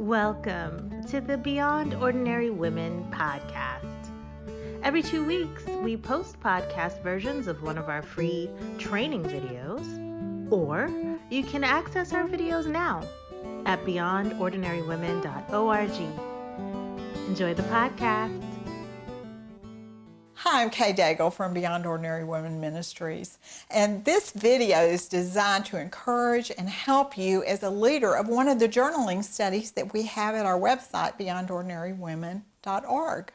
Welcome to the Beyond Ordinary Women podcast. Every 2 weeks, we post podcast versions of one of our free training videos, or you can access our videos now at beyondordinarywomen.org. Enjoy the podcast. Hi, I'm Kay Daigle from Beyond Ordinary Women Ministries, and this video is designed to encourage and help you as a leader of one of the journaling studies that we have at our website, beyondordinarywomen.org.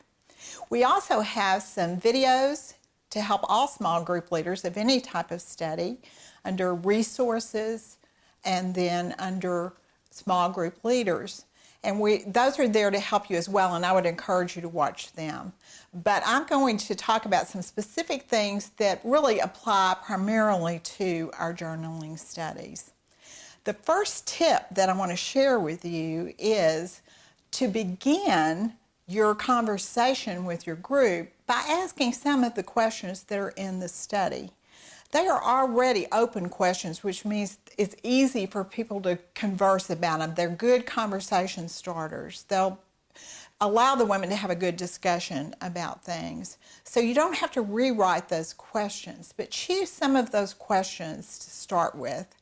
We also have some videos to help all small group leaders of any type of study under resources and then under small group leaders. And those are there to help you as well, and I would encourage you to watch them. But I'm going to talk about some specific things that really apply primarily to our journaling studies. The first tip that I want to share with you is to begin your conversation with your group by asking some of the questions that are in the study. They are already open questions, which means it's easy for people to converse about them. They're good conversation starters. They'll allow the women to have a good discussion about things. So you don't have to rewrite those questions, but choose some of those questions to start with,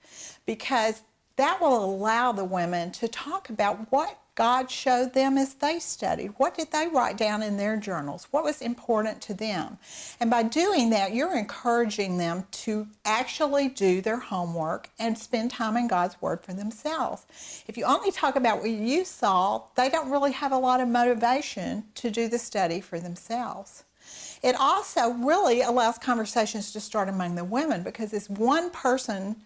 because that will allow the women to talk about what God showed them as they studied. What did they write down in their journals? What was important to them? And by doing that, you're encouraging them to actually do their homework and spend time in God's Word for themselves. If you only talk about what you saw, they don't really have a lot of motivation to do the study for themselves. It also really allows conversations to start among the women, because as one person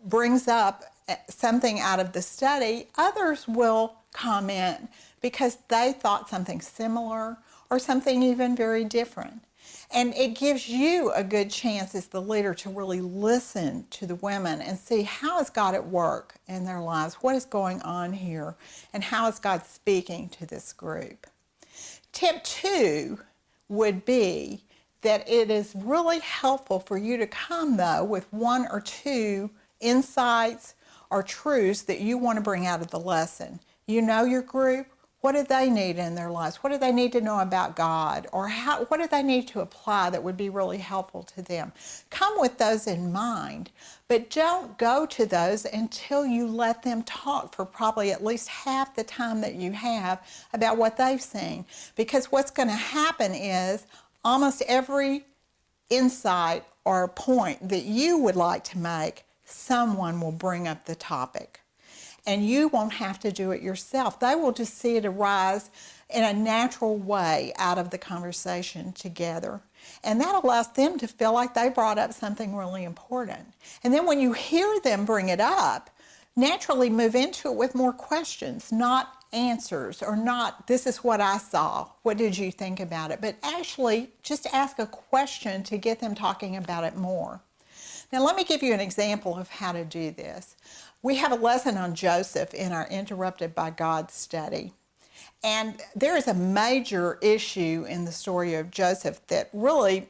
brings up something out of the study, others will comment because they thought something similar or something even very different. And it gives you a good chance as the leader to really listen to the women and see, how is God at work in their lives? What is going on here? And how is God speaking to this group? Tip 2 would be that it is really helpful for you to come, though, with 1 or 2 insights or truths that you want to bring out of the lesson. You know your group. What do they need in their lives? What do they need to know about God? Or what do they need to apply that would be really helpful to them? Come with those in mind, but don't go to those until you let them talk for probably at least half the time that you have about what they've seen. Because what's going to happen is almost every insight or point that you would like to make, someone will bring up the topic. And you won't have to do it yourself. They will just see it arise in a natural way out of the conversation together. And that allows them to feel like they brought up something really important. And then when you hear them bring it up, naturally move into it with more questions, not answers, or not, this is what I saw, what did you think about it? But actually just ask a question to get them talking about it more. Now let me give you an example of how to do this. We have a lesson on Joseph in our Interrupted by God study. And there is a major issue in the story of Joseph that really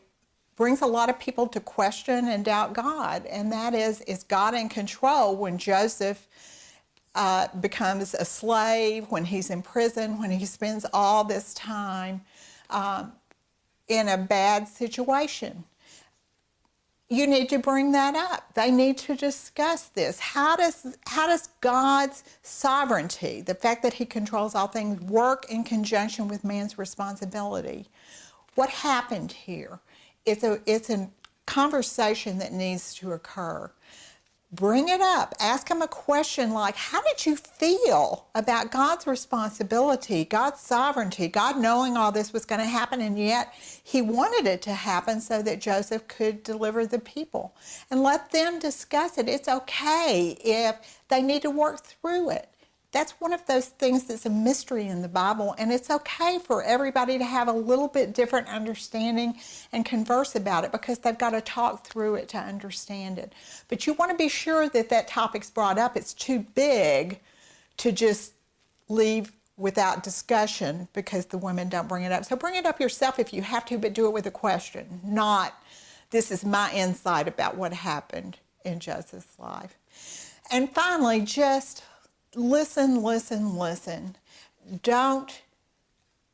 brings a lot of people to question and doubt God. And that is God in control when Joseph becomes a slave, when he's in prison, when he spends all this time in a bad situation? You need to bring that up. They need to discuss this. How does God's sovereignty, the fact that he controls all things, work in conjunction with man's responsibility? What happened here? It's a conversation that needs to occur. Bring it up. Ask him a question like, how did you feel about God's responsibility, God's sovereignty, God knowing all this was going to happen, and yet he wanted it to happen so that Joseph could deliver the people? And let them discuss it. It's okay if they need to work through it. That's one of those things that's a mystery in the Bible, and it's okay for everybody to have a little bit different understanding and converse about it, because they've got to talk through it to understand it. But you want to be sure that that topic's brought up. It's too big to just leave without discussion because the women don't bring it up. So bring it up yourself if you have to, but do it with a question, not, this is my insight about what happened in Joseph's life. And finally, just listen. Don't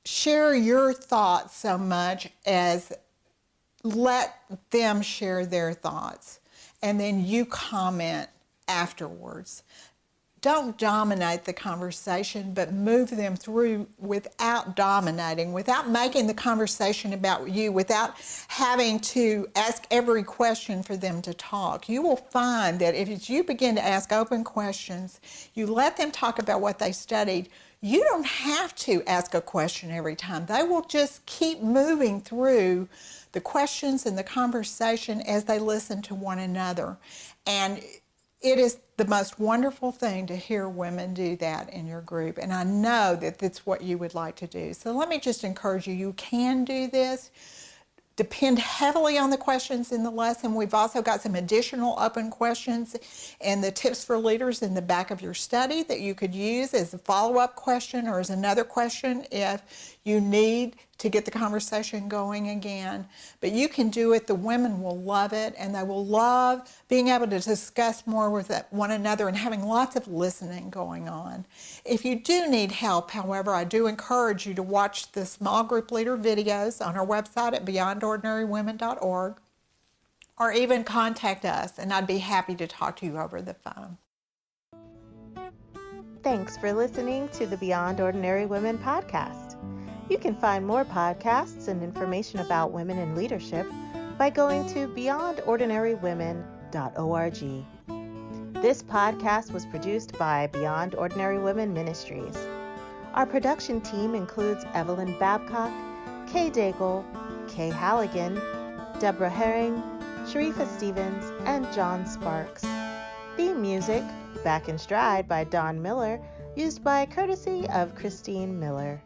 share your thoughts so much as let them share their thoughts, and then you comment afterwards. Don't dominate the conversation, but move them through without dominating, without making the conversation about you, without having to ask every question for them to talk. You will find that if you begin to ask open questions, you let them talk about what they studied, you don't have to ask a question every time. They will just keep moving through the questions and the conversation as they listen to one another. And it is the most wonderful thing to hear women do that in your group, and I know that that's what you would like to do. So let me just encourage you, you can do this. Depend heavily on the questions in the lesson. We've also got some additional open questions and the tips for leaders in the back of your study that you could use as a follow-up question or as another question if you need to get the conversation going again. But you can do it. The women will love it, and they will love being able to discuss more with one another and having lots of listening going on. If you do need help, however, I do encourage you to watch the small group leader videos on our website at beyondordinarywomen.org, or even contact us, and I'd be happy to talk to you over the phone. Thanks for listening to the Beyond Ordinary Women podcast. You can find more podcasts and information about women in leadership by going to beyondordinarywomen.org. This podcast was produced by Beyond Ordinary Women Ministries. Our production team includes Evelyn Babcock, Kay Daigle, Kay Halligan, Deborah Herring, Sharifa Stevens, and John Sparks. Theme music, Back in Stride by Don Miller, used by courtesy of Christine Miller.